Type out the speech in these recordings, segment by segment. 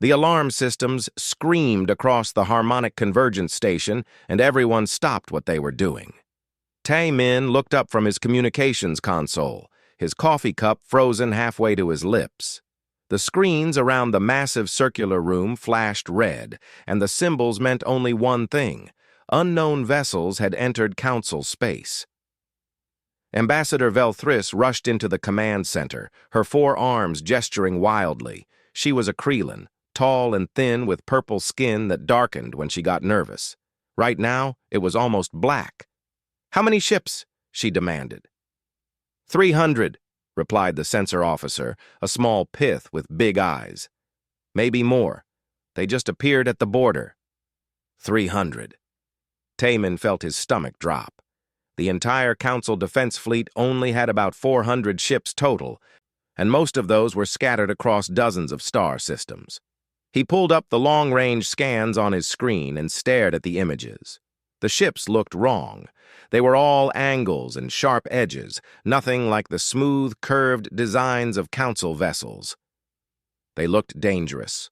The alarm systems screamed across the harmonic convergence station, and everyone stopped what they were doing. Tae-min looked up from his communications console, his coffee cup frozen halfway to his lips. The screens around the massive circular room flashed red, and the symbols meant only one thing: unknown vessels had entered Council space. Ambassador Velthris rushed into the command center, her 4 arms gesturing wildly. She was a Krelin, tall and thin with purple skin that darkened when she got nervous. Right now, it was almost black. "How many ships?" she demanded. 300, replied the sensor officer, a small pith with big eyes. "Maybe more. They just appeared at the border." 300. Tae-min felt his stomach drop. The entire Council defense fleet only had about 400 ships total, and most of those were scattered across dozens of star systems. He pulled up the long-range scans on his screen and stared at the images. The ships looked wrong. They were all angles and sharp edges, nothing like the smooth, curved designs of Council vessels. They looked dangerous.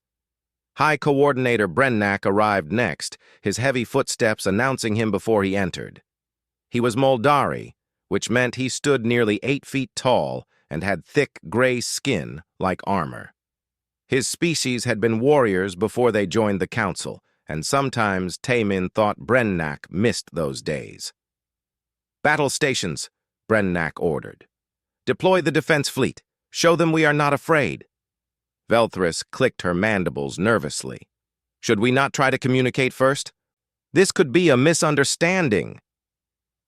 High Coordinator Brennak arrived next, his heavy footsteps announcing him before he entered. He was Moldari, which meant he stood nearly 8 feet tall and had thick gray skin like armor. His species had been warriors before they joined the Council, and sometimes Tae-min thought Brennak missed those days. "Battle stations," Brennak ordered. "Deploy the defense fleet. Show them we are not afraid." Velthris clicked her mandibles nervously. "Should we not try to communicate first? This could be a misunderstanding."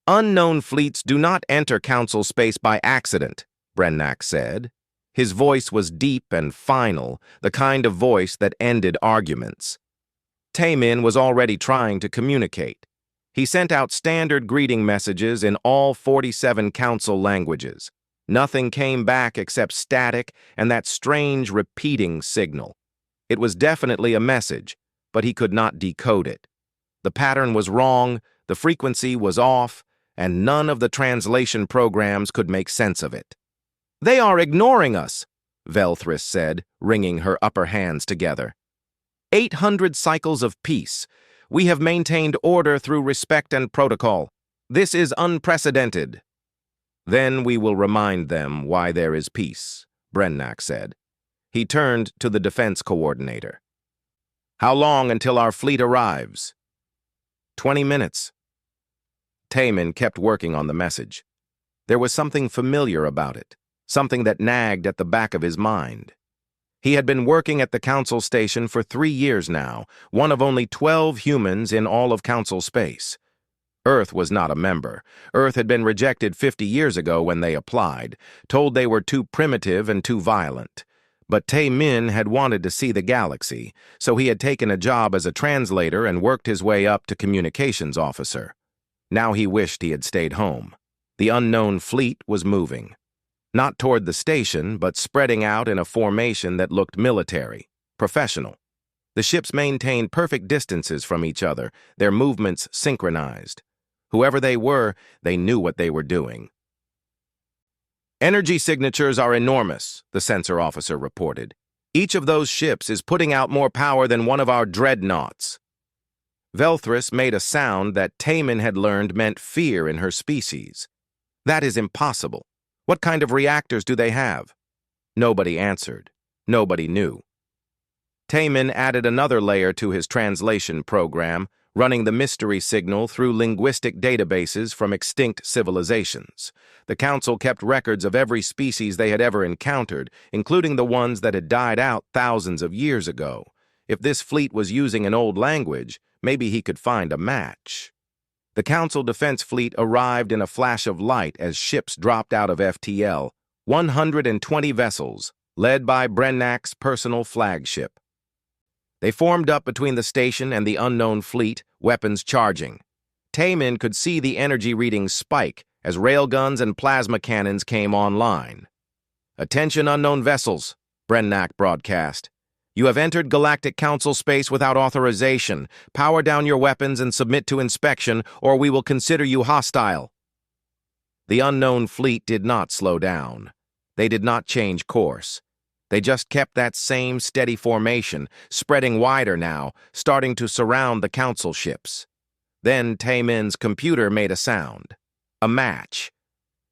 "Unknown fleets do not enter Council space by accident," Brennak said. His voice was deep and final, the kind of voice that ended arguments. Tae-min was already trying to communicate. He sent out standard greeting messages in all 47 Council languages. Nothing came back except static and that strange repeating signal. It was definitely a message, but he could not decode it. The pattern was wrong, the frequency was off, and none of the translation programs could make sense of it. "They are ignoring us," Velthris said, wringing her upper hands together. 800 cycles of peace. We have maintained order through respect and protocol. This is unprecedented." "Then we will remind them why there is peace," Brennak said. He turned to the defense coordinator. "How long until our fleet arrives?" 20 minutes. Tae-min kept working on the message. There was something familiar about it, something that nagged at the back of his mind. He had been working at the Council station for 3 years now, one of only 12 humans in all of Council space. Earth was not a member. Earth had been rejected 50 years ago when they applied, told they were too primitive and too violent. But Tae-min had wanted to see the galaxy, so he had taken a job as a translator and worked his way up to communications officer. Now he wished he had stayed home. The unknown fleet was moving. Not toward the station, but spreading out in a formation that looked military, professional. The ships maintained perfect distances from each other, their movements synchronized. Whoever they were, they knew what they were doing. "Energy signatures are enormous," the sensor officer reported. "Each of those ships is putting out more power than one of our dreadnoughts." Velthris made a sound that Tae-min had learned meant fear in her species. "That is impossible. What kind of reactors do they have?" Nobody answered. Nobody knew. Tae-min added another layer to his translation program, running the mystery signal through linguistic databases from extinct civilizations. The Council kept records of every species they had ever encountered, including the ones that had died out thousands of years ago. If this fleet was using an old language, maybe he could find a match. The Council Defense Fleet arrived in a flash of light as ships dropped out of FTL, 120 vessels, led by Brennak's personal flagship. They formed up between the station and the unknown fleet, weapons charging. Tae-min could see the energy readings spike as railguns and plasma cannons came online. "Attention unknown vessels," Brennak broadcast. "You have entered Galactic Council space without authorization. Power down your weapons and submit to inspection, or we will consider you hostile." The unknown fleet did not slow down. They did not change course. They just kept that same steady formation, spreading wider now, starting to surround the council ships. Then Taemin's computer made a sound. A match.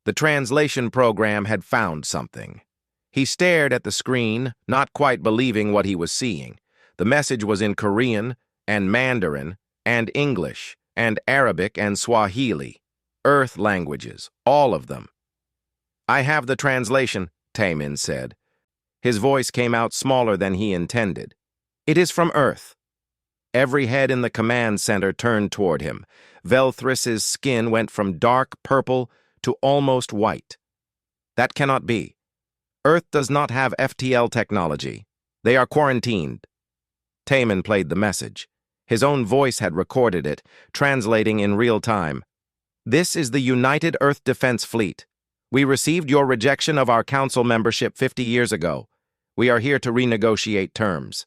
The translation program had found something. He stared at the screen, not quite believing what he was seeing. The message was in Korean, and Mandarin, and English, and Arabic, and Swahili. Earth languages, all of them. "I have the translation," Taemin said. His voice came out smaller than he intended. "It is from Earth." Every head in the command center turned toward him. Velthris's skin went from dark purple to almost white. "That cannot be. Earth does not have FTL technology. They are quarantined." Taemin played the message. His own voice had recorded it, translating in real time. "This is the United Earth Defense Fleet. We received your rejection of our council membership 50 years ago. We are here to renegotiate terms."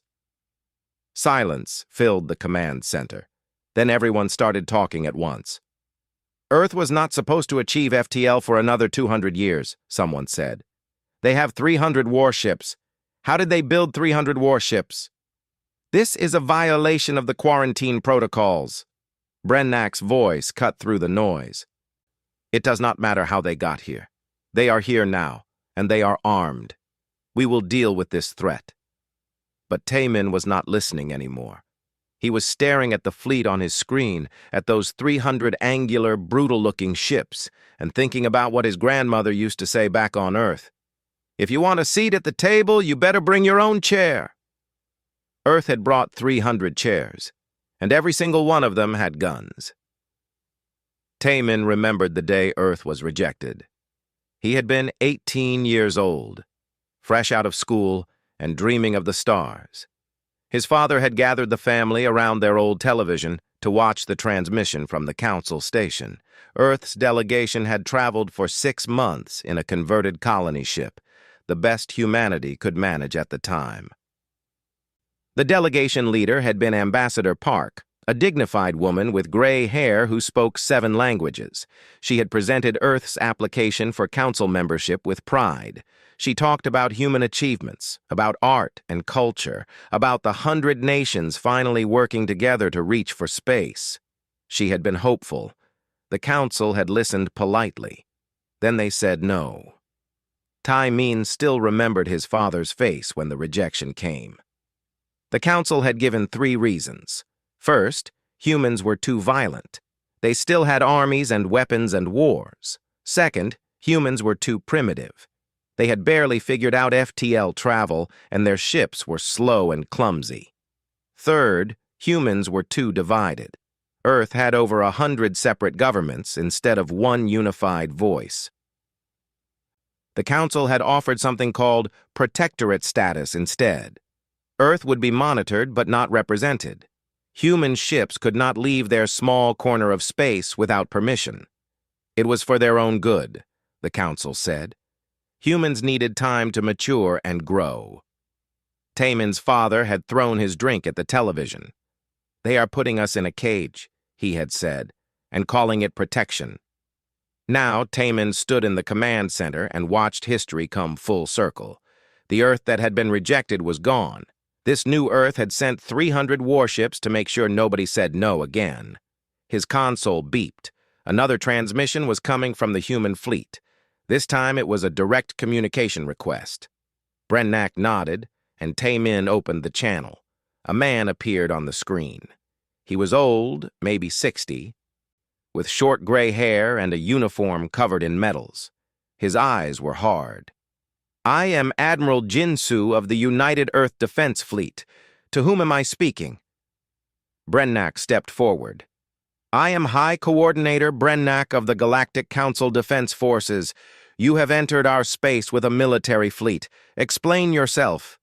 Silence filled the command center. Then everyone started talking at once. "Earth was not supposed to achieve FTL for another 200 years, someone said. "They have 300 warships. How did they build 300 warships? This is a violation of the quarantine protocols." Brennak's voice cut through the noise. "It does not matter how they got here. They are here now, and they are armed. We will deal with this threat." But Taemin was not listening anymore. He was staring at the fleet on his screen, at those 300 angular, brutal-looking ships, and thinking about what his grandmother used to say back on Earth. "If you want a seat at the table, you better bring your own chair." Earth had brought 300 chairs, and every single one of them had guns. Taemin remembered the day Earth was rejected. He had been 18 years old, fresh out of school and dreaming of the stars. His father had gathered the family around their old television to watch the transmission from the council station. Earth's delegation had traveled for 6 months in a converted colony ship, the best humanity could manage at the time. The delegation leader had been Ambassador Park, a dignified woman with gray hair who spoke 7 languages. She had presented Earth's application for council membership with pride. She talked about human achievements, about art and culture, about the 100 nations finally working together to reach for space. She had been hopeful. The council had listened politely. Then they said no. Taemin still remembered his father's face when the rejection came. The council had given 3 reasons. First, humans were too violent. They still had armies and weapons and wars. Second, humans were too primitive. They had barely figured out FTL travel, and their ships were slow and clumsy. Third, humans were too divided. Earth had over 100 separate governments instead of one unified voice. The council had offered something called protectorate status instead. Earth would be monitored but not represented. Human ships could not leave their small corner of space without permission. It was for their own good, the council said. Humans needed time to mature and grow. Taemin's father had thrown his drink at the television. "They are putting us in a cage," he had said, and calling it protection. Now Taemin stood in the command center and watched history come full circle. The Earth that had been rejected was gone. This new Earth had sent 300 warships to make sure nobody said no again. His console beeped. Another transmission was coming from the human fleet. This time it was a direct communication request. Brennak nodded, and Taemin opened the channel. A man appeared on the screen. He was old, maybe 60, with short gray hair and a uniform covered in medals. His eyes were hard. "I am Admiral Jinsu of the United Earth Defense Fleet. To whom am I speaking?" Brennak stepped forward. "I am High Coordinator Brennak of the Galactic Council Defense Forces. You have entered our space with a military fleet. Explain yourself."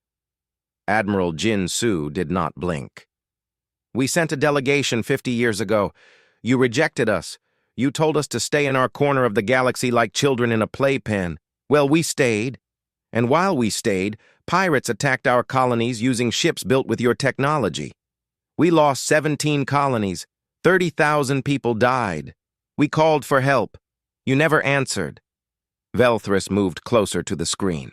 Admiral Jinsu did not blink. "We sent a delegation 50 years ago. You rejected us. You told us to stay in our corner of the galaxy like children in a playpen. Well, we stayed. And while we stayed, pirates attacked our colonies using ships built with your technology. We lost 17 colonies. 30,000 people died. We called for help. You never answered." Velthris moved closer to the screen.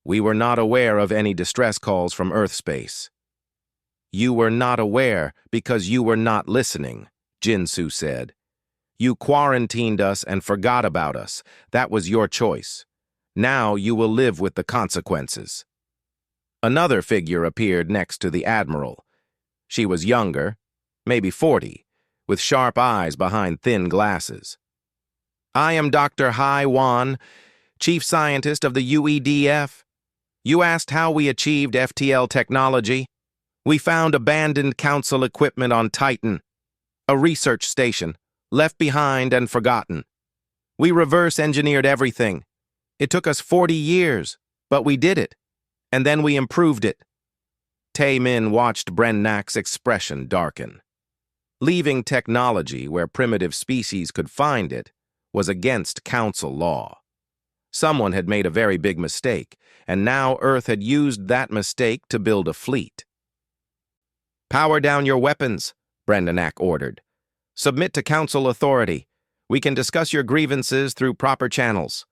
We were not aware of any distress calls from Earth space. You were not aware because you were not listening, Jinsu said. You quarantined us and forgot about us. That was your choice. Now you will live with the consequences. Another figure appeared next to the Admiral. She was younger, maybe 40, with sharp eyes behind thin glasses. I am Dr. Hai Wan, Chief Scientist of the UEDF. You asked how we achieved FTL technology. We found abandoned Council equipment on Titan, a research station, left behind and forgotten. We reverse-engineered everything. It took us 40 years, but we did it, and then we improved it. Tae-min watched Brennak's expression darken. Leaving technology where primitive species could find it was against Council law. Someone had made a very big mistake, and now Earth had used that mistake to build a fleet. Power down your weapons, Brendanak ordered. Submit to Council authority. We can discuss your grievances through proper channels.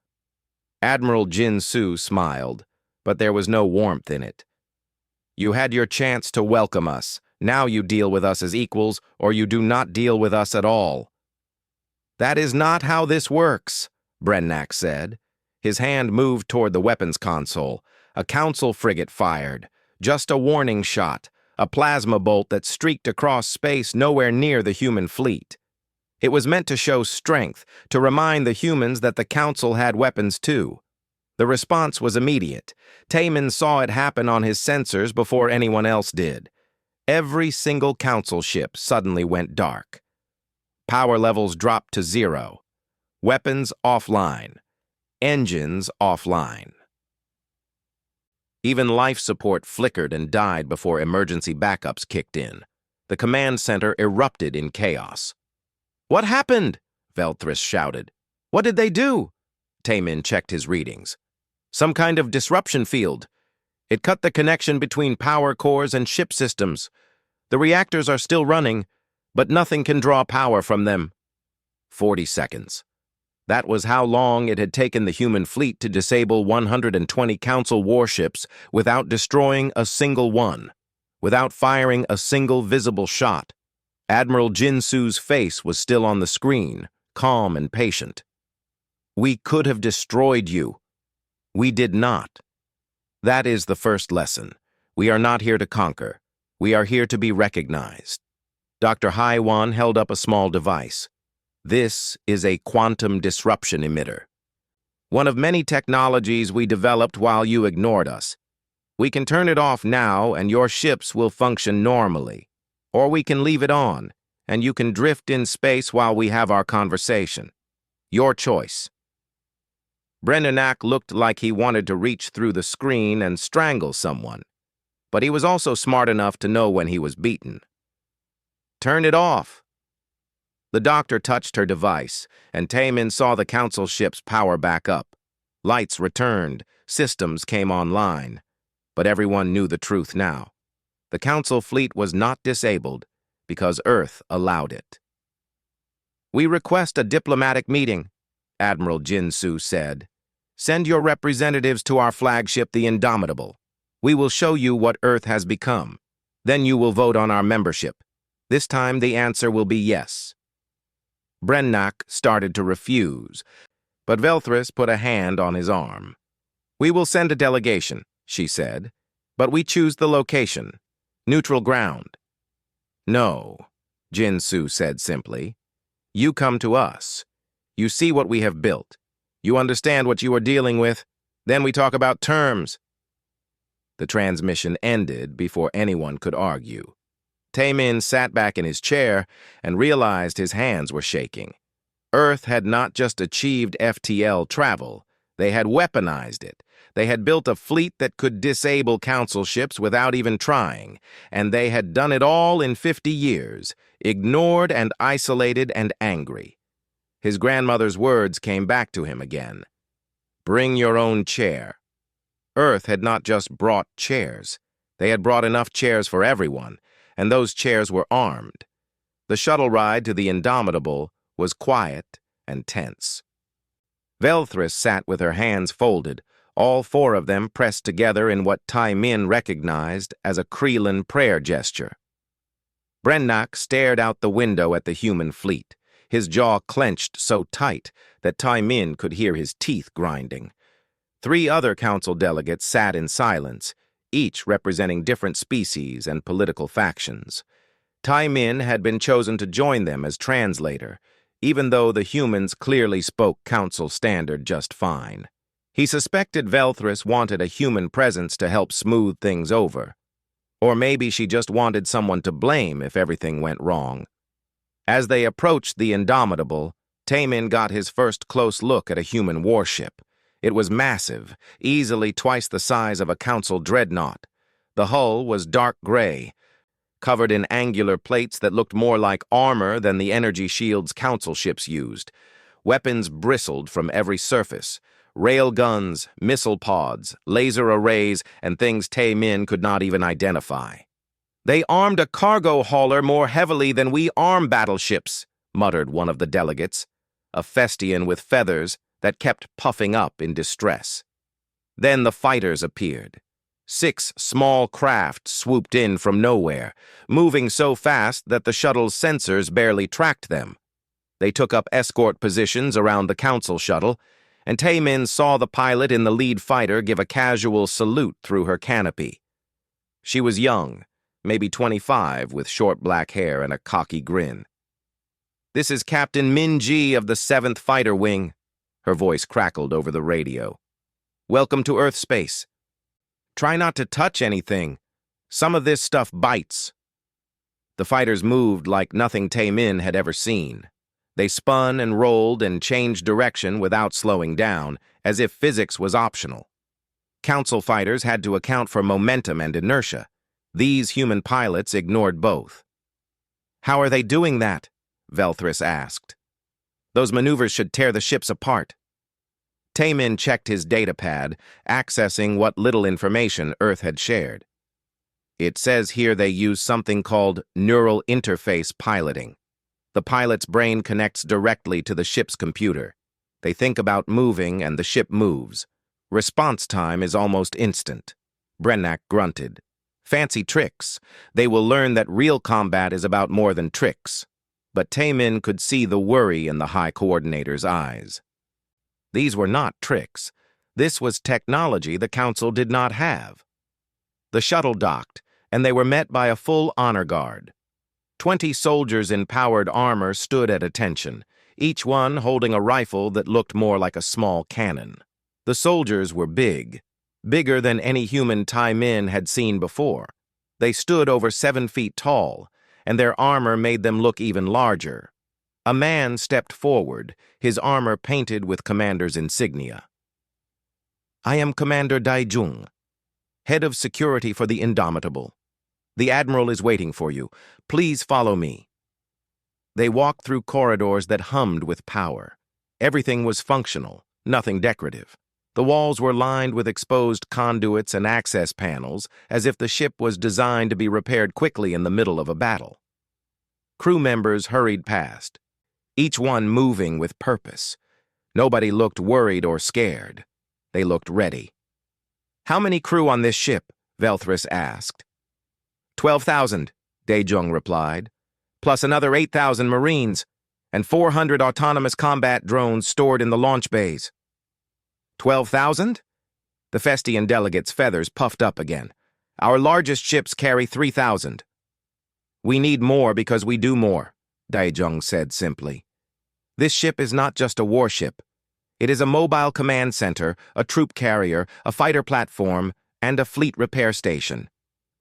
Admiral Jinsu smiled, but there was no warmth in it. You had your chance to welcome us. Now you deal with us as equals, or you do not deal with us at all. That is not how this works, Brennak said. His hand moved toward the weapons console. A Council frigate fired. Just a warning shot, a plasma bolt that streaked across space nowhere near the human fleet. It was meant to show strength, to remind the humans that the Council had weapons too. The response was immediate. Tae-min saw it happen on his sensors before anyone else did. Every single Council ship suddenly went dark. Power levels dropped to 0. Weapons offline. Engines offline. Even life support flickered and died before emergency backups kicked in. The command center erupted in chaos. What happened? Velthris shouted. What did they do? Tae-min checked his readings. Some kind of disruption field. It cut the connection between power cores and ship systems. The reactors are still running, but nothing can draw power from them. 40 seconds. That was how long it had taken the human fleet to disable 120 Council warships without destroying a single one, without firing a single visible shot. Admiral Jinsu's face was still on the screen, calm and patient. We could have destroyed you. We did not. That is the first lesson. We are not here to conquer. We are here to be recognized. Dr. Hai Wan held up a small device. This is a quantum disruption emitter. One of many technologies we developed while you ignored us. We can turn it off now and your ships will function normally. Or we can leave it on, and you can drift in space while we have our conversation. Your choice. Brendanak looked like he wanted to reach through the screen and strangle someone, but he was also smart enough to know when he was beaten. Turn it off. The doctor touched her device, and Tae-min saw the Council ship's power back up. Lights returned, systems came online, but everyone knew the truth now. The Council fleet was not disabled because Earth allowed it. We request a diplomatic meeting, Admiral Jinsu said. Send your representatives to our flagship, the Indomitable. We will show you what Earth has become. Then you will vote on our membership. This time the answer will be yes. Brennak started to refuse, but Velthris put a hand on his arm. We will send a delegation, she said, but we choose the location. Neutral ground. No, Jinsu said simply. You come to us. You see what we have built. You understand what you are dealing with. Then we talk about terms. The transmission ended before anyone could argue. Tae-min sat back in his chair and realized his hands were shaking. Earth had not just achieved FTL travel, they had weaponized it. They had built a fleet that could disable Council ships without even trying, and they had done it all in 50 years, ignored and isolated and angry. His grandmother's words came back to him again. Bring your own chair. Earth had not just brought chairs. They had brought enough chairs for everyone, and those chairs were armed. The shuttle ride to the Indomitable was quiet and tense. Velthris sat with her hands folded, all four of them pressed together in what Tai Min recognized as a Kreelan prayer gesture. Brennak stared out the window at the human fleet, his jaw clenched so tight that Tai Min could hear his teeth grinding. 3 other council delegates sat in silence, each representing different species and political factions. Tai Min had been chosen to join them as translator, even though the humans clearly spoke council standard just fine. He suspected Velthris wanted a human presence to help smooth things over. Or maybe she just wanted someone to blame if everything went wrong. As they approached the Indomitable, Taemin got his first close look at a human warship. It was massive, easily twice the size of a council dreadnought. The hull was dark gray, covered in angular plates that looked more like armor than the energy shields council ships used. Weapons bristled from every surface. Rail guns, missile pods, laser arrays, and things Taemin could not even identify. "They armed a cargo hauler more heavily than we arm battleships," muttered one of the delegates, a Festian with feathers that kept puffing up in distress. Then the fighters appeared. 6 small craft swooped in from nowhere, moving so fast that the shuttle's sensors barely tracked them. They took up escort positions around the council shuttle, and Taemin saw the pilot in the lead fighter give a casual salute through her canopy. She was young, maybe 25, with short black hair and a cocky grin. "This is Captain Min Ji of the 7th Fighter Wing," her voice crackled over the radio. "Welcome to Earth space. Try not to touch anything. Some of this stuff bites." The fighters moved like nothing Taemin had ever seen. They spun and rolled and changed direction without slowing down, as if physics was optional. Council fighters had to account for momentum and inertia. These human pilots ignored both. "How are they doing that?" Velthris asked. "Those maneuvers should tear the ships apart." Taemin checked his datapad, accessing what little information Earth had shared. "It says here they use something called neural interface piloting. The pilot's brain connects directly to the ship's computer. They think about moving and the ship moves. Response time is almost instant." Brennak grunted. "Fancy tricks. They will learn that real combat is about more than tricks." But Taemin could see the worry in the High Coordinator's eyes. These were not tricks. This was technology the Council did not have. The shuttle docked, and they were met by a full honor guard. 20 soldiers in powered armor stood at attention, each one holding a rifle that looked more like a small cannon. The soldiers were big, bigger than any human Tai Min had seen before. They stood over 7 feet tall, and their armor made them look even larger. A man stepped forward, his armor painted with commander's insignia. "I am Commander Daijung, head of security for the Indomitable. The Admiral is waiting for you. Please follow me." They walked through corridors that hummed with power. Everything was functional, nothing decorative. The walls were lined with exposed conduits and access panels, as if the ship was designed to be repaired quickly in the middle of a battle. Crew members hurried past, each one moving with purpose. Nobody looked worried or scared. They looked ready. "How many crew on this ship?" Velthris asked. 12,000, Daejung replied, "plus another 8,000 Marines, and 400 autonomous combat drones stored in the launch bays." 12,000? The Festian delegate's feathers puffed up again. "Our largest ships carry 3,000. "We need more because we do more," Daejung said simply. "This ship is not just a warship. It is a mobile command center, a troop carrier, a fighter platform, and a fleet repair station.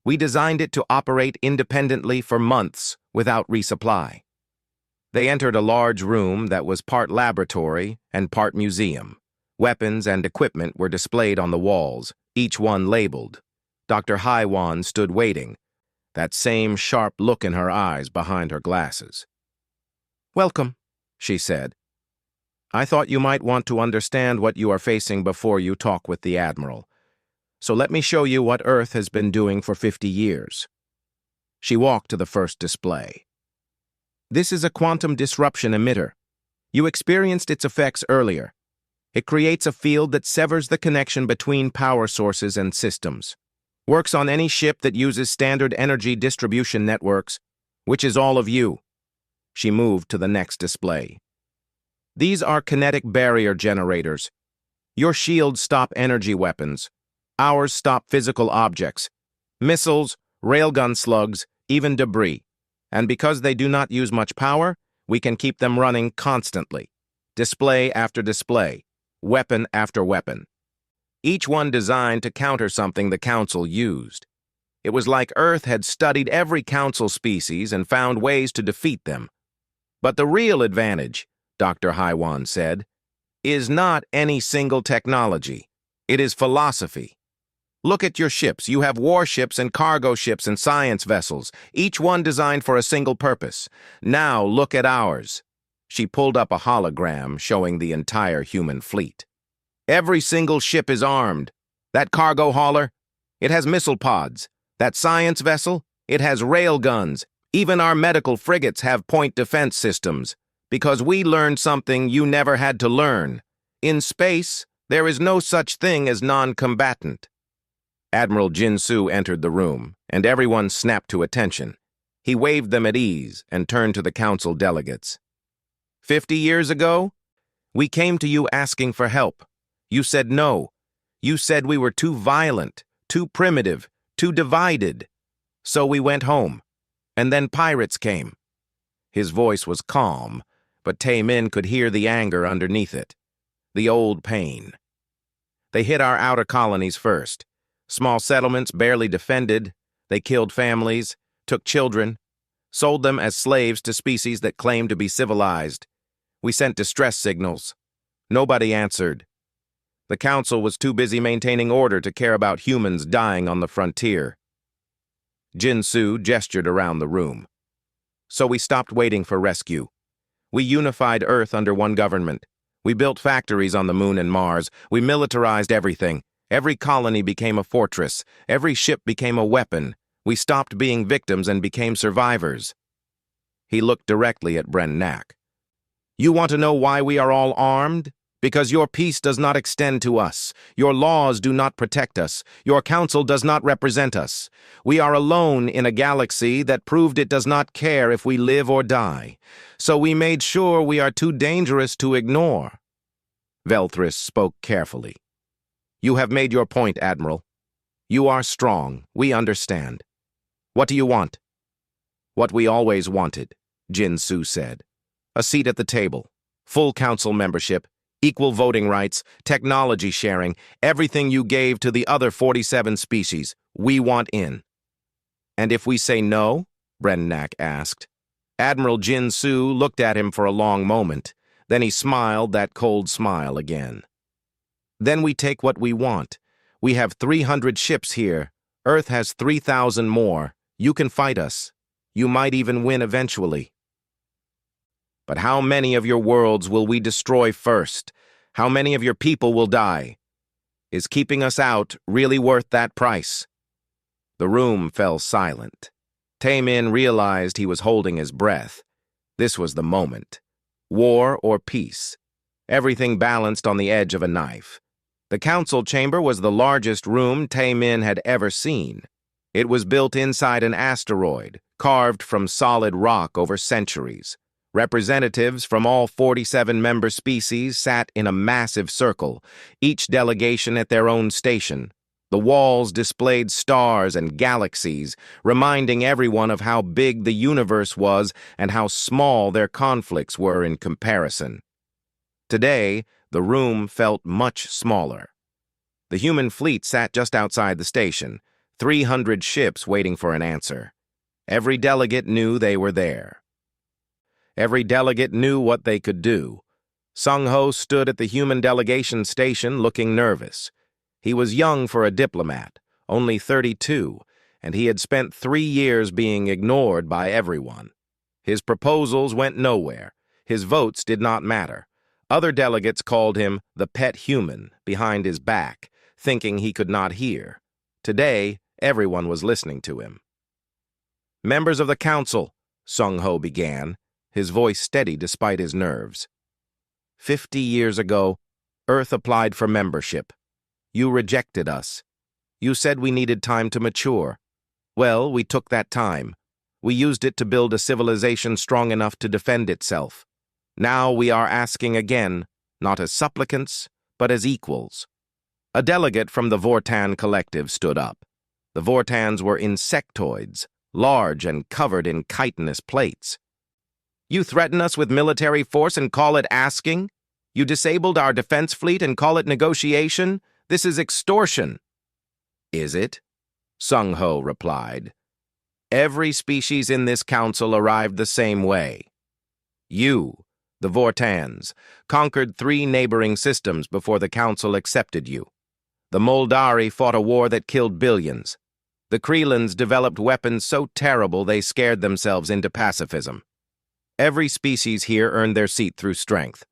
We designed it to operate independently for months without resupply." They entered a large room that was part laboratory and part museum. Weapons and equipment were displayed on the walls, each one labeled. Dr. Haiwan stood waiting, that same sharp look in her eyes behind her glasses. "Welcome," she said. "I thought you might want to understand what you are facing before you talk with the Admiral. So let me show you what Earth has been doing for 50 years. She walked to the first display. "This is a quantum disruption emitter. You experienced its effects earlier. It creates a field that severs the connection between power sources and systems. Works on any ship that uses standard energy distribution networks, which is all of you. She moved to the next display. These are kinetic barrier generators. Your shields stop energy weapons. Ours stop physical objects, missiles, railgun slugs, even debris. And because they do not use much power, we can keep them running constantly. Display after display, weapon after weapon. Each one designed to counter something the Council used. It was like Earth had studied every Council species and found ways to defeat them. But the real advantage, Dr. Haiwan said, is not any single technology. It is philosophy. Look at your ships. You have warships and cargo ships and science vessels, each one designed for a single purpose. Now look at ours. She pulled up a hologram showing the entire human fleet. Every single ship is armed. That cargo hauler, it has missile pods. That science vessel, it has rail guns. Even our medical frigates have point defense systems. Because we learned something you never had to learn. In space, there is no such thing as non-combatant. Admiral Jinsu entered the room, and everyone snapped to attention. He waved them at ease and turned to the Council delegates. 50 years ago, we came to you asking for help. You said no. You said we were too violent, too primitive, too divided. So we went home. And then pirates came. His voice was calm, but Tae-min could hear the anger underneath it. The old pain. They hit our outer colonies first. Small settlements barely defended. They killed families, took children, sold them as slaves to species that claimed to be civilized. We sent distress signals. Nobody answered. The Council was too busy maintaining order to care about humans dying on the frontier. Jinsu gestured around the room. So we stopped waiting for rescue. We unified Earth under one government. We built factories on the Moon and Mars. We militarized everything. Every colony became a fortress. Every ship became a weapon. We stopped being victims and became survivors. He looked directly at Brennak. You want to know why we are all armed? Because your peace does not extend to us. Your laws do not protect us. Your council does not represent us. We are alone in a galaxy that proved it does not care if we live or die. So we made sure we are too dangerous to ignore. Velthris spoke carefully. You have made your point, Admiral. You are strong. We understand. What do you want? What we always wanted, Jinsu said. A seat at the table, full council membership, equal voting rights, technology sharing, everything you gave to the other 47 species, we want in. And if we say no? Brennak asked. Admiral Jinsu looked at him for a long moment. Then he smiled that cold smile again. Then we take what we want. We have 300 ships here. Earth has 3,000 more. You can fight us. You might even win eventually. But how many of your worlds will we destroy first? How many of your people will die? Is keeping us out really worth that price? The room fell silent. Tae-min realized he was holding his breath. This was the moment. War or peace. Everything balanced on the edge of a knife. The council chamber was the largest room Tae-min had ever seen. It was built inside an asteroid, carved from solid rock over centuries. Representatives from all 47 member species sat in a massive circle, each delegation at their own station. The walls displayed stars and galaxies, reminding everyone of how big the universe was and how small their conflicts were in comparison. Today, the room felt much smaller. The human fleet sat just outside the station, 300 ships waiting for an answer. Every delegate knew they were there. Every delegate knew what they could do. Sung-ho stood at the human delegation station looking nervous. He was young for a diplomat, only 32, and he had spent 3 years being ignored by everyone. His proposals went nowhere. His votes did not matter. Other delegates called him the pet human behind his back, thinking he could not hear. Today, everyone was listening to him. Members of the council, Sung-ho began, his voice steady despite his nerves. 50 years ago, Earth applied for membership. You rejected us. You said we needed time to mature. Well, we took that time. We used it to build a civilization strong enough to defend itself. Now we are asking again, not as supplicants, but as equals. A delegate from the Vortan collective stood up. The Vortans were insectoids, large and covered in chitinous plates. You threaten us with military force and call it asking? You disabled our defense fleet and call it negotiation? This is extortion. Is it? Sung Ho replied. Every species in this council arrived the same way. You, the Vortans, conquered 3 neighboring systems before the council accepted you. The Moldari fought a war that killed billions. The Krelans developed weapons so terrible they scared themselves into pacifism. Every species here earned their seat through strength.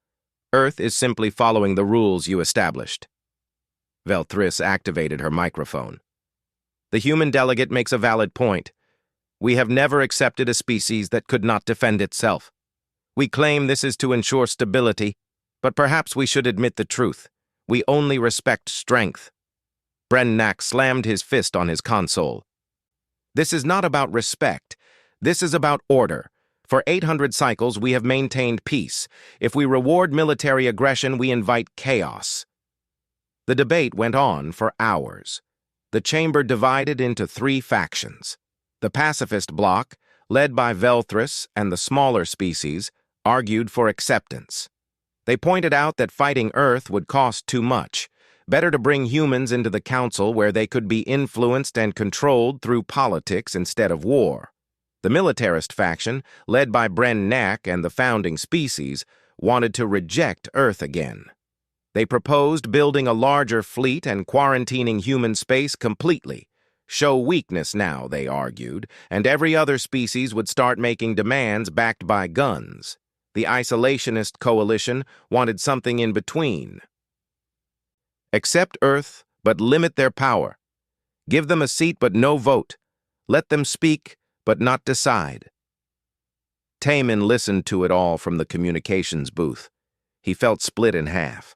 Earth is simply following the rules you established. Velthris activated her microphone. The human delegate makes a valid point. We have never accepted a species that could not defend itself. We claim this is to ensure stability, but perhaps we should admit the truth. We only respect strength. Brennak slammed his fist on his console. This is not about respect. This is about order. For 800 cycles, we have maintained peace. If we reward military aggression, we invite chaos. The debate went on for hours. The chamber divided into 3 factions. The pacifist bloc, led by Velthris and the smaller species, argued for acceptance. They pointed out that fighting Earth would cost too much. Better to bring humans into the council where they could be influenced and controlled through politics instead of war. The militarist faction, led by Brennak and the founding species, wanted to reject Earth again. They proposed building a larger fleet and quarantining human space completely. Show weakness now, they argued, and every other species would start making demands backed by guns. The isolationist coalition wanted something in between. Accept Earth, but limit their power. Give them a seat, but no vote. Let them speak, but not decide. Taemin listened to it all from the communications booth. He felt split in half.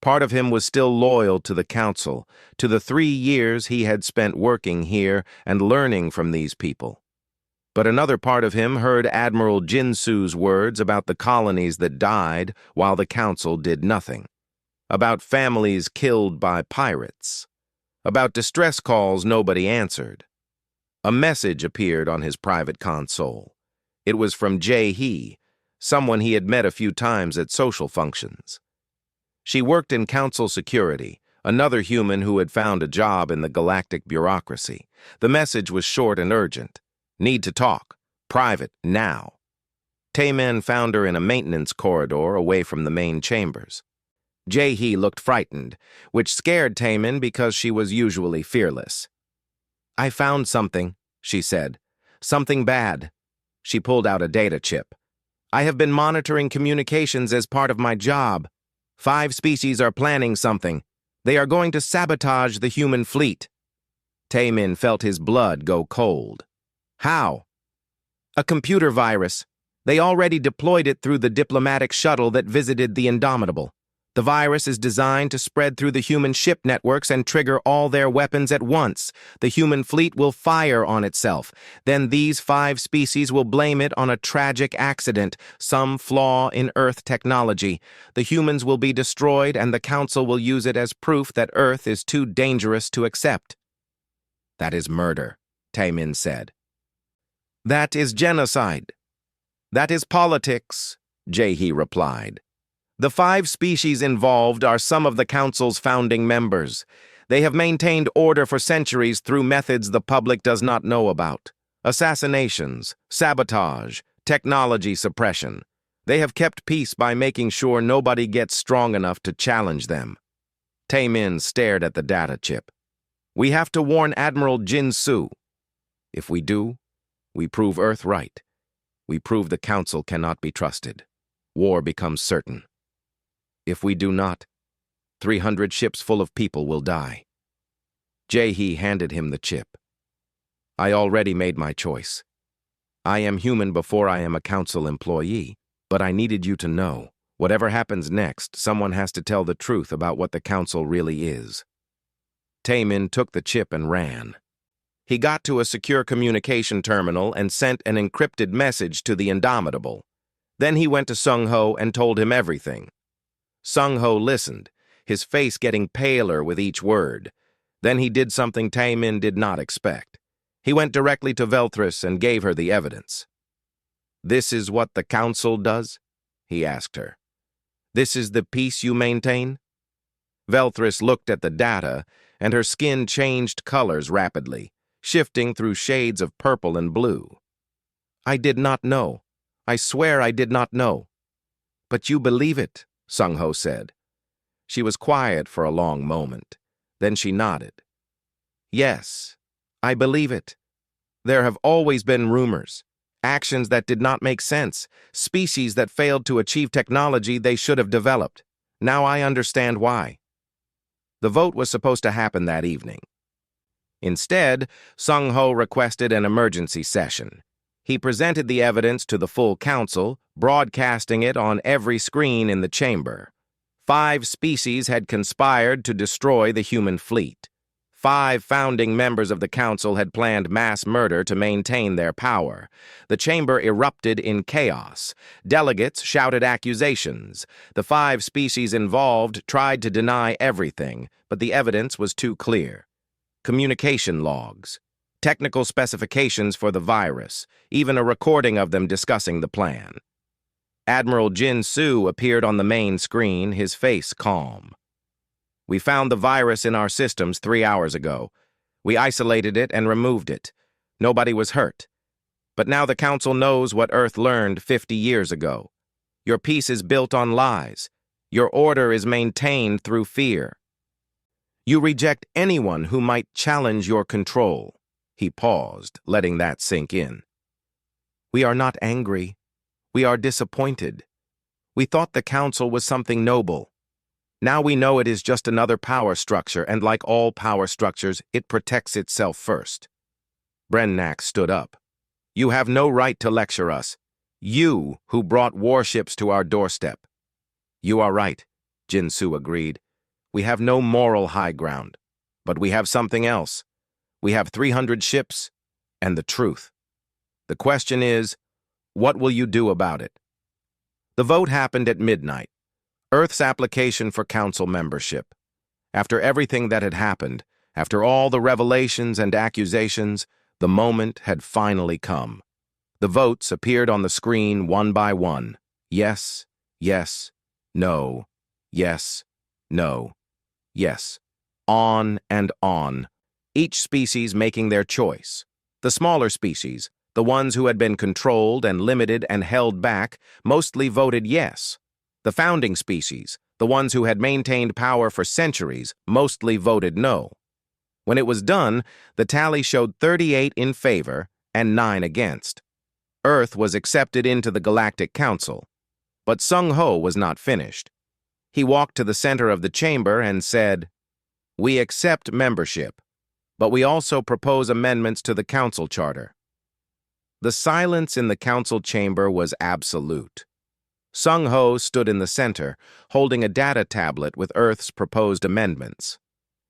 Part of him was still loyal to the council, to the 3 years he had spent working here and learning from these people. But another part of him heard Admiral Jinsu's words about the colonies that died while the council did nothing, about families killed by pirates, about distress calls nobody answered. A message appeared on his private console. It was from Jae-hee, someone he had met a few times at social functions. She worked in council security, another human who had found a job in the galactic bureaucracy. The message was short and urgent. Need to talk. Private, now. Taemin found her in a maintenance corridor away from the main chambers. Jae-hee looked frightened, which scared Taemin because she was usually fearless. I found something, she said. Something bad. She pulled out a data chip. I have been monitoring communications as part of my job. 5 species are planning something. They are going to sabotage the human fleet. Taemin felt his blood go cold. How? A computer virus. They already deployed it through the diplomatic shuttle that visited the Indomitable. The virus is designed to spread through the human ship networks and trigger all their weapons at once. The human fleet will fire on itself. Then these 5 species will blame it on a tragic accident, some flaw in Earth technology. The humans will be destroyed, and the Council will use it as proof that Earth is too dangerous to accept. That is murder, Taemin said. That is genocide. That is politics, Jae-hee replied. The 5 species involved are some of the Council's founding members. They have maintained order for centuries through methods the public does not know about. Assassinations, sabotage, technology suppression. They have kept peace by making sure nobody gets strong enough to challenge them. Taemin stared at the data chip. We have to warn Admiral Jinsu. If we do, we prove Earth right. We prove the Council cannot be trusted. War becomes certain. If we do not, 300 ships full of people will die. Jae-hee handed him the chip. I already made my choice. I am human before I am a council employee, but I needed you to know. Whatever happens next, someone has to tell the truth about what the Council really is. Taemin took the chip and ran. He got to a secure communication terminal and sent an encrypted message to the Indomitable. Then he went to Sung-Ho and told him everything. Sung-Ho listened, his face getting paler with each word. Then he did something Taemin did not expect. He went directly to Velthris and gave her the evidence. "This is what the Council does?" he asked her. "This is the peace you maintain?" Velthris looked at the data, and her skin changed colors rapidly, shifting through shades of purple and blue. "I did not know. I swear I did not know." "But you believe it," Sung-Ho said. She was quiet for a long moment. Then she nodded. "Yes, I believe it. There have always been rumors, actions that did not make sense, species that failed to achieve technology they should have developed. Now I understand why." The vote was supposed to happen that evening. Instead, Sung-Ho requested an emergency session. He presented the evidence to the full council, broadcasting it on every screen in the chamber. 5 species had conspired to destroy the human fleet. 5 founding members of the council had planned mass murder to maintain their power. The chamber erupted in chaos. Delegates shouted accusations. The 5 species involved tried to deny everything, but the evidence was too clear. Communication logs, technical specifications for the virus, even a recording of them discussing the plan. Admiral Jin Soo appeared on the main screen, his face calm. "We found the virus in our systems 3 hours ago. We isolated it and removed it. Nobody was hurt. But now the Council knows what Earth learned 50 years ago. Your peace is built on lies. Your order is maintained through fear. You reject anyone who might challenge your control." He paused, letting that sink in. "We are not angry. We are disappointed. We thought the Council was something noble. Now we know it is just another power structure, and like all power structures, it protects itself first." Brennak stood up. "You have no right to lecture us. You who brought warships to our doorstep." "You are right," Jin Soo agreed. "We have no moral high ground. But we have something else. We have 300 ships and the truth. The question is, what will you do about it?" The vote happened at midnight. Earth's application for council membership. After everything that had happened, after all the revelations and accusations, the moment had finally come. The votes appeared on the screen one by one. Yes, yes, no, yes, no, yes. On and on, each species making their choice. The smaller species, the ones who had been controlled and limited and held back, mostly voted yes. The founding species, the ones who had maintained power for centuries, mostly voted no. When it was done, the tally showed 38 in favor and 9 against. Earth was accepted into the Galactic Council. But Sung-Ho was not finished. He walked to the center of the chamber and said, "We accept membership, but we also propose amendments to the Council Charter." The silence in the Council chamber was absolute. Sung-Ho stood in the center, holding a data tablet with Earth's proposed amendments.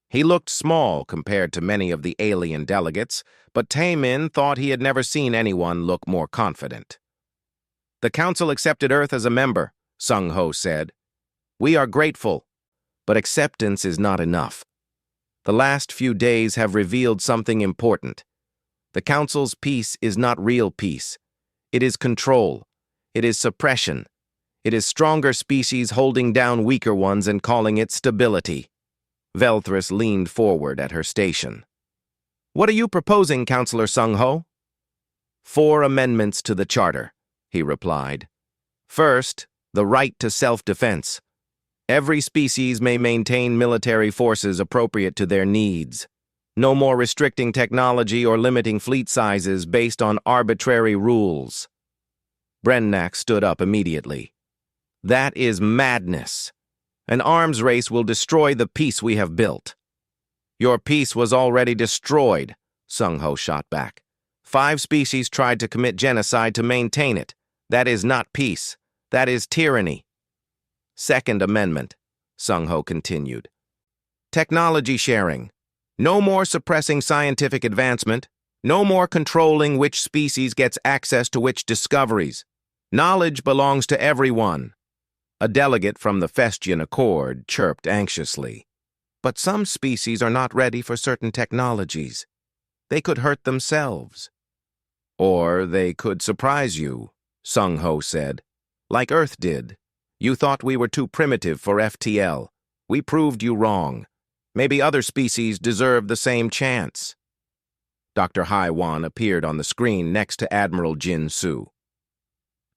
He looked small compared to many of the alien delegates, but Taemin thought he had never seen anyone look more confident. "The Council accepted Earth as a member," Sung-Ho said. "We are grateful, but acceptance is not enough. The last few days have revealed something important. The Council's peace is not real peace. It is control. It is suppression. It is stronger species holding down weaker ones and calling it stability." Velthris leaned forward at her station. "What are you proposing, Counselor Sung-Ho?" 4 amendments to the Charter," he replied. "First, the right to self-defense. Every species may maintain military forces appropriate to their needs. No more restricting technology or limiting fleet sizes based on arbitrary rules." Brennak stood up immediately. "That is madness. An arms race will destroy the peace we have built." "Your peace was already destroyed," Sung-Ho shot back. 5 species tried to commit genocide to maintain it. That is not peace. That is tyranny. Second Amendment, Sung-Ho continued. Technology sharing. No more suppressing scientific advancement. No more controlling which species gets access to which discoveries. Knowledge belongs to everyone. A delegate from the Festian Accord chirped anxiously. But some species are not ready for certain technologies. They could hurt themselves. Or they could surprise you, Sung-Ho said. Like Earth did. You thought we were too primitive for FTL. We proved you wrong. Maybe other species deserve the same chance. Dr. Hai-Wan appeared on the screen next to Admiral Jin-Soo.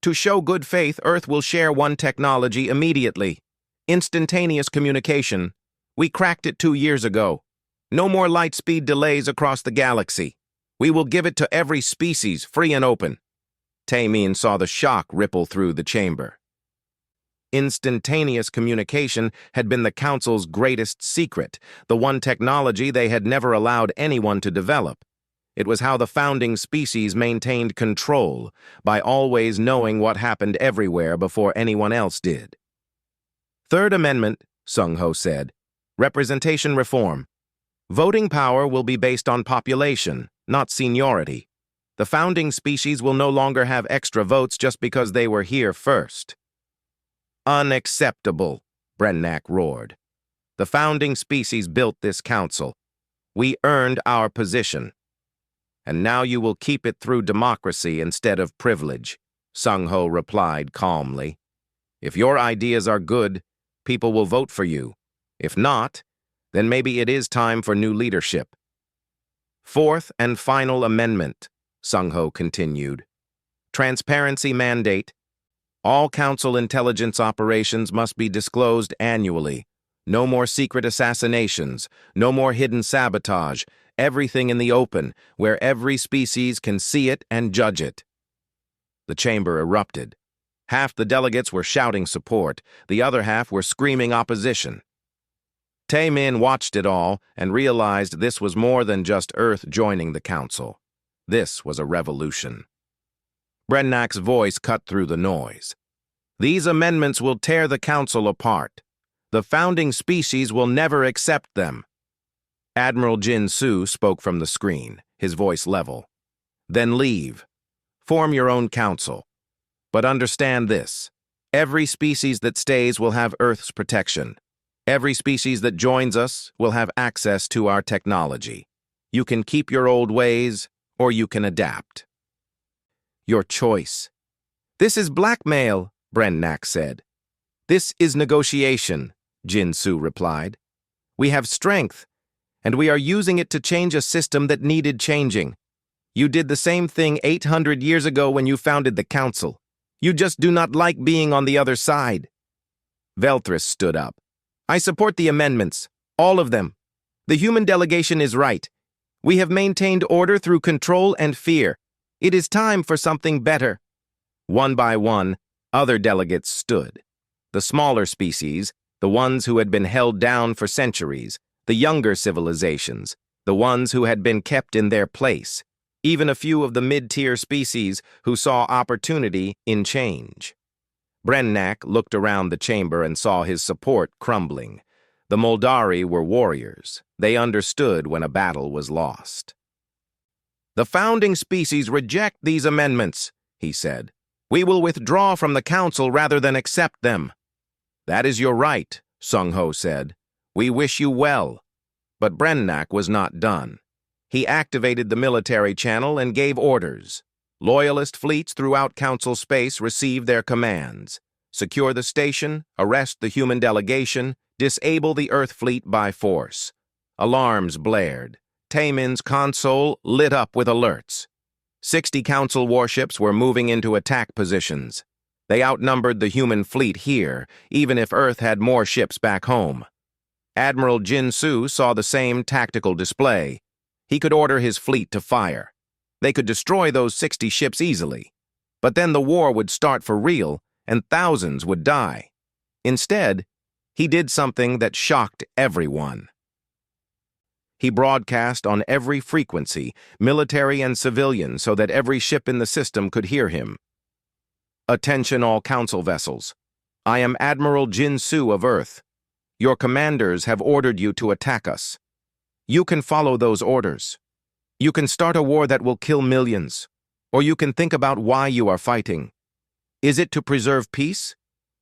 To show good faith, Earth will share one technology immediately. Instantaneous communication. We cracked it 2 years ago. No more light speed delays across the galaxy. We will give it to every species, free and open. Tae-min saw the shock ripple through the chamber. Instantaneous communication had been the Council's greatest secret, the one technology they had never allowed anyone to develop. It was how the founding species maintained control, by always knowing what happened everywhere before anyone else did. Third Amendment, Sung-Ho said. Representation reform. Voting power will be based on population, not seniority. The founding species will no longer have extra votes just because they were here first. Unacceptable, Brennak roared. The founding species built this council. We earned our position. And now you will keep it through democracy instead of privilege, Sung-Ho replied calmly. If your ideas are good, people will vote for you. If not, then maybe it is time for new leadership. Fourth and final amendment, Sung-Ho continued. Transparency mandate. All Council intelligence operations must be disclosed annually. No more secret assassinations, no more hidden sabotage, everything in the open, where every species can see it and judge it. The chamber erupted. Half the delegates were shouting support, the other half were screaming opposition. Tae-min watched it all and realized this was more than just Earth joining the Council. This was a revolution. Brennak's voice cut through the noise. These amendments will tear the Council apart. The founding species will never accept them. Admiral Jin-Soo spoke from the screen, his voice level. Then leave. Form your own council. But understand this. Every species that stays will have Earth's protection. Every species that joins us will have access to our technology. You can keep your old ways, or you can adapt. Your choice. This is blackmail, Brennak said. This is negotiation, Jin-Soo replied. We have strength, and we are using it to change a system that needed changing. You did the same thing 800 years ago when you founded the Council. You just do not like being on the other side. Veltris stood up. I support the amendments, all of them. The human delegation is right. We have maintained order through control and fear. It is time for something better. One by one, other delegates stood. The smaller species, the ones who had been held down for centuries, the younger civilizations, the ones who had been kept in their place, even a few of the mid-tier species who saw opportunity in change. Brennak looked around the chamber and saw his support crumbling. The Moldari were warriors. They understood when a battle was lost. The founding species reject these amendments, he said. We will withdraw from the Council rather than accept them. That is your right, Sung-Ho said. We wish you well. But Brennak was not done. He activated the military channel and gave orders. Loyalist fleets throughout Council space received their commands. Secure the station, arrest the human delegation, disable the Earth fleet by force. Alarms blared. Tae-min's console lit up with alerts. 60 Council warships were moving into attack positions. They outnumbered the human fleet here, even if Earth had more ships back home. Admiral Jin-Soo saw the same tactical display. He could order his fleet to fire. They could destroy those 60 ships easily. But then the war would start for real, and thousands would die. Instead, he did something that shocked everyone. He broadcast on every frequency, military and civilian, so that every ship in the system could hear him. Attention all Council vessels. I am Admiral Jin Su of Earth. Your commanders have ordered you to attack us. You can follow those orders. You can start a war that will kill millions, or you can think about why you are fighting. Is it to preserve peace?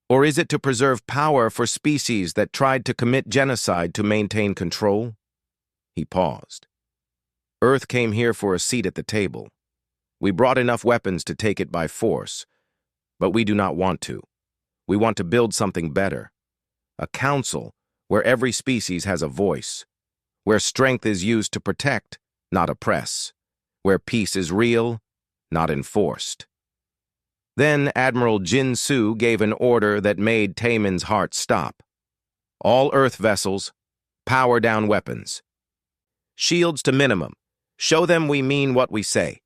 Or is it to preserve power for species that tried to commit genocide to maintain control? He paused. Earth came here for a seat at the table. We brought enough weapons to take it by force, but we do not want to. We want to build something better. A council where every species has a voice, where strength is used to protect, not oppress, where peace is real, not enforced. Then Admiral Jin Su gave an order that made Taemin's heart stop. All Earth vessels, power down weapons. Shields to minimum. Show them we mean what we say.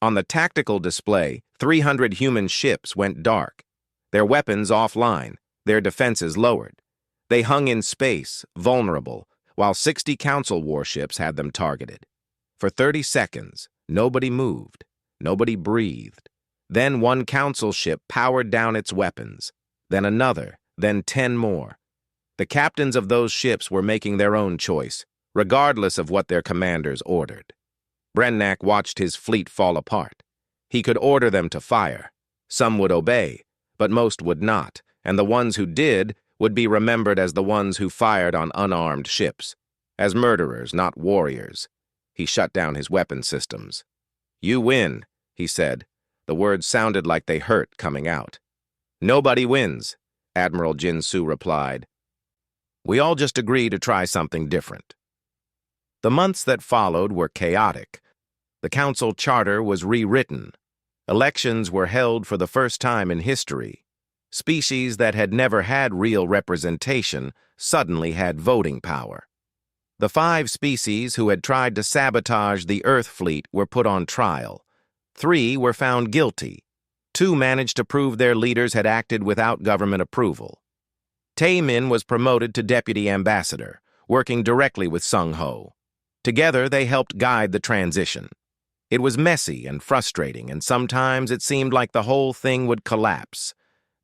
On the tactical display, 300 human ships went dark, their weapons offline, their defenses lowered. They hung in space, vulnerable, while 60 Council warships had them targeted. For 30 seconds, nobody moved, nobody breathed. Then one Council ship powered down its weapons, then another, then 10 more. The captains of those ships were making their own choice, regardless of what their commanders ordered. Brennak watched his fleet fall apart. He could order them to fire. Some would obey, but most would not, and the ones who did would be remembered as the ones who fired on unarmed ships, as murderers, not warriors. He shut down his weapon systems. "You win," he said. The words sounded like they hurt coming out. "Nobody wins," Admiral Jin Su replied. "We all just agree to try something different." The months that followed were chaotic. The Council charter was rewritten. Elections were held for the first time in history. Species that had never had real representation suddenly had voting power. The 5 species who had tried to sabotage the Earth fleet were put on trial. 3 were found guilty. 2 managed to prove their leaders had acted without government approval. Taemin was promoted to deputy ambassador, working directly with Sung Ho. Together, they helped guide the transition. It was messy and frustrating, and sometimes it seemed like the whole thing would collapse.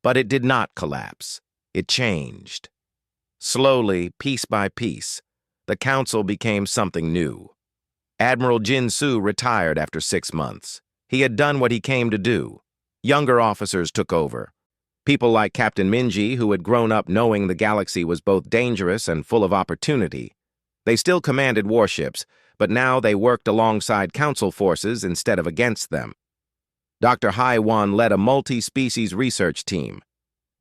But it did not collapse. It changed. Slowly, piece by piece, the Council became something new. Admiral Jin Su retired after 6 months. He had done what he came to do. Younger officers took over. People like Captain Minji, who had grown up knowing the galaxy was both dangerous and full of opportunity. They still commanded warships, but now they worked alongside Council forces instead of against them. Dr. Hai Wan led a multi-species research team.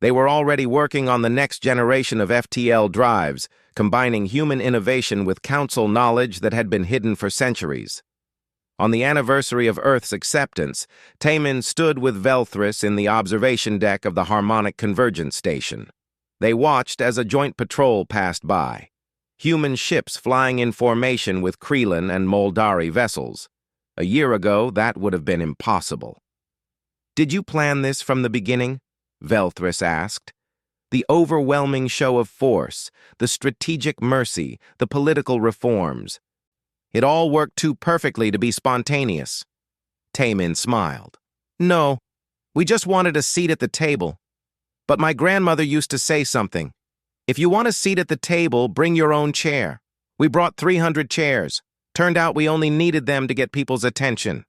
They were already working on the next generation of FTL drives, combining human innovation with Council knowledge that had been hidden for centuries. On the anniversary of Earth's acceptance, Taemin stood with Velthris in the observation deck of the Harmonic Convergence Station. They watched as a joint patrol passed by. Human ships flying in formation with Krelin and Moldari vessels. A year ago, that would have been impossible. "Did you plan this from the beginning?" Velthris asked. "The overwhelming show of force, the strategic mercy, the political reforms. It all worked too perfectly to be spontaneous." Taemin smiled. "No, we just wanted a seat at the table. But my grandmother used to say something. If you want a seat at the table, bring your own chair. We brought 300 chairs. Turned out we only needed them to get people's attention."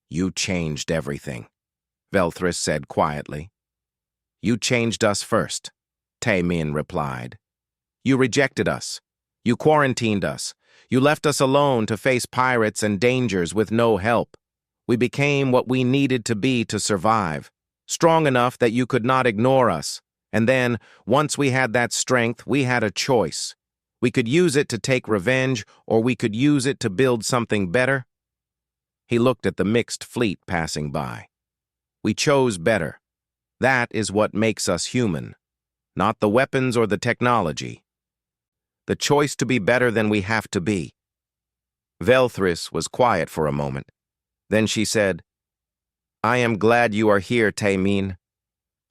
"You changed everything," Velthris said quietly. "You changed us first," Taemin replied. "You rejected us. You quarantined us. You left us alone to face pirates and dangers with no help. We became what we needed to be to survive, strong enough that you could not ignore us. And then, once we had that strength, we had a choice. We could use it to take revenge, or we could use it to build something better." He looked at the mixed fleet passing by. "We chose better. That is what makes us human, not the weapons or the technology. The choice to be better than we have to be." Velthris was quiet for a moment. Then she said, "I am glad you are here, Taemin.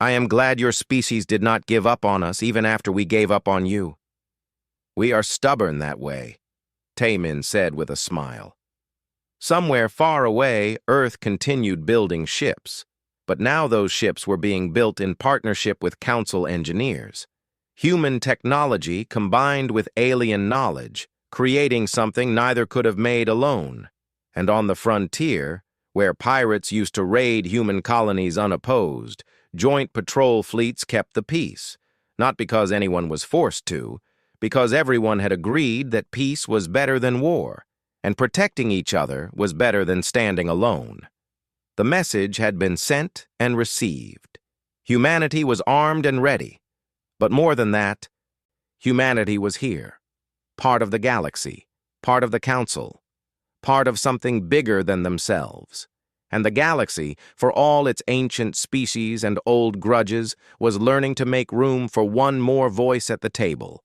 I am glad your species did not give up on us even after we gave up on you." "We are stubborn that way," Taemin said with a smile. Somewhere far away, Earth continued building ships, but now those ships were being built in partnership with council engineers. Human technology combined with alien knowledge, creating something neither could have made alone. And on the frontier, where pirates used to raid human colonies unopposed, joint patrol fleets kept the peace, not because anyone was forced to, because everyone had agreed that peace was better than war, and protecting each other was better than standing alone. The message had been sent and received. Humanity was armed and ready. But more than that, humanity was here, part of the galaxy, part of the council, part of something bigger than themselves. And the galaxy, for all its ancient species and old grudges, was learning to make room for one more voice at the table,